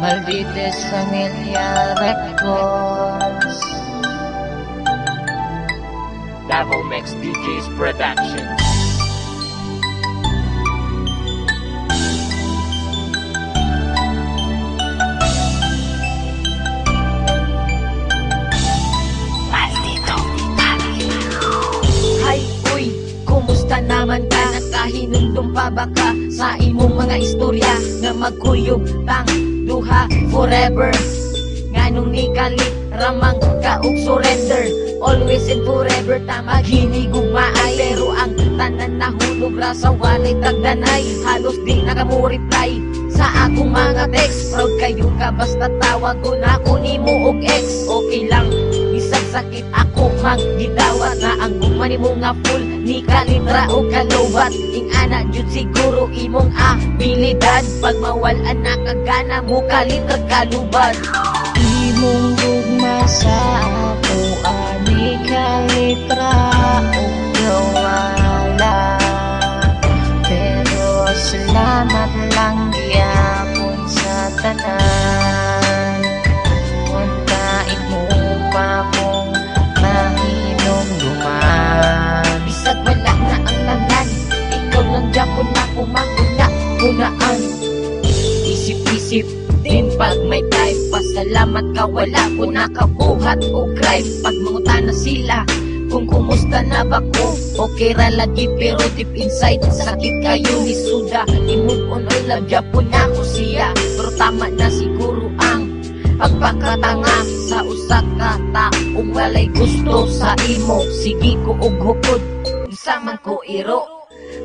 Maldites Familia Records. Davao Mix DJs Productions. Kumusta naman ka? Nakahinundong pa ba ka sa imong mga istorya nga magkuyog tang duha forever? Nganong ni kalit ramang ka og surrender? Always and forever ta maghinigugmaay, pero ang tanan nahulog ra sa walay tagdanay. Halos di na ka mo reply sa akong mga text. Proud kayo ka basta tawag ko na ako nimo og ex. Okay lang bisag sakit ako maggidawat na ang gugma nimo nga full ni kalitra o kalowat. Ing ana jud siguro imong abilidad, pag mawalan na kagana mo kalitra kalubad. Imong gugma sa ako ani kalitra o gawala, pero salamat lang gyapon sa tanan. Untain mo pa kong mahinom duman. Bisag wala na ang tanan, ikaw lang Japon na kumahuna-hunaan. Isip-isip din pag may time, pasalamat ka wala ko nakabuhat o crime. Pag mangutan na sila kung kumusta na ba ko, okay ra lagi pero deep inside sakit kayo ni Suda. I-move on all love Japon na ko siya, pero tama na siguro ang pagpakatanga sa usa ka taong walay gusto sa imo. Sige ko og hukod unsa man ko iro,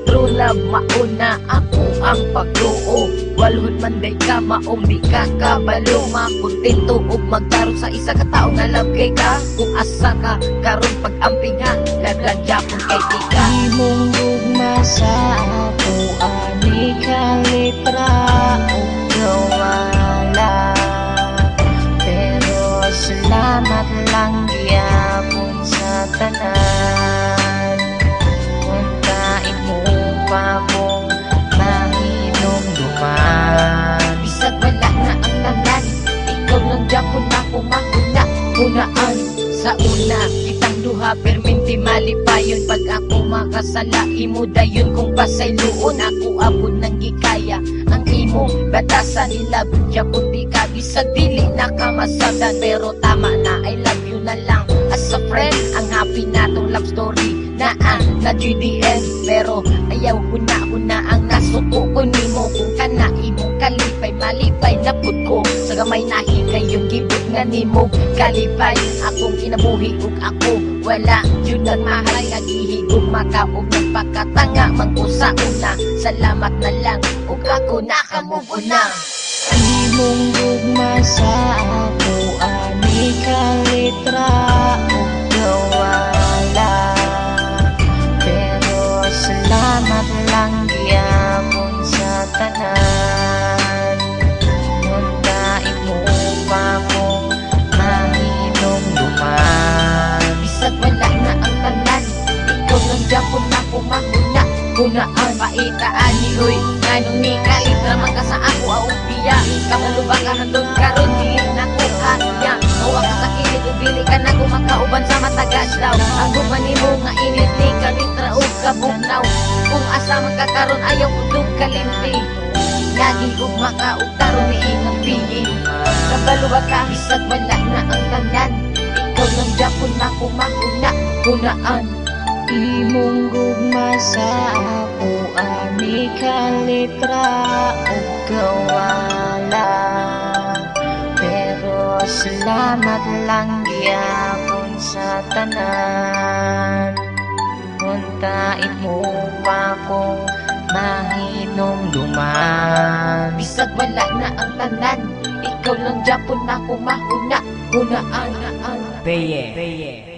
true love mauna ako ang pagtuo. Walhod man day ka maong di ka kabalo, makontento og magkaroon sa isa ka tao nga love kay ka. Kung asa ka karon pag-ampinga laglag Japon kay tika. Imong gugma sa ako ani kalitra o gawala, pero salamat lang gyapon sa tanan. Untain mo pa kong mahinom duman. Bisag wala na ang tanan, ikaw lang Japon na kumahuna-hunaan. Sa una kitang duha perminti malipayon, pag ako makasala imo dayon kung pasayloon. Ako abot nang gikaya ang imo batasan nila Japon di ka bisag dili na ka masabdan, pero tama na I love you na lang as a friend. Ang happy natong love story na GDN, pero ayaw huna-huna ang nasuko ko nimo. Kung kana imong kalipay malipay na pud ko sa gamay nahi kayong gibot nga nimo kalipay. Akong kinabuhi ug ako wala jud nagmahal, nagihigog makaog nagpakatanga mangkusa una. Salamat na lang ug ako nakamove on na. Imong gugma sa ako ani kalitra o gawala, pero salamat lang gyapon sa tanan. Untain mo pa kong mahinom duman. Bisag wala na ang tanan, ikaw lang Japon na kumahuna-hunaan. Paitaan ni Hoy nganong ni kalitra man ka sa ako aong biya. Kamulubang ka handog karon dili na ko kanya. Mawa ka sa kilit ug dili ka na kumakauban sa matagas daw. Ang gugma nimo nga init ni kalitra ug kabugnaw. Kung asa man ka karon ayaw udog kalimti, lagi gugma ka ug taron ni imong piyi. Kabalo ba ka? Bisag wala na ang tanan, ikaw lang Japon na kumahuna-hunaan. Imong gugma sa ako ani kalitra o gawala, pero salamat lang gyapon sa tanan. Untain mo pa kong mahinom duman. Bisag wala na ang tanan, ikaw lang Japon na kumahuna-hunaan. Beye.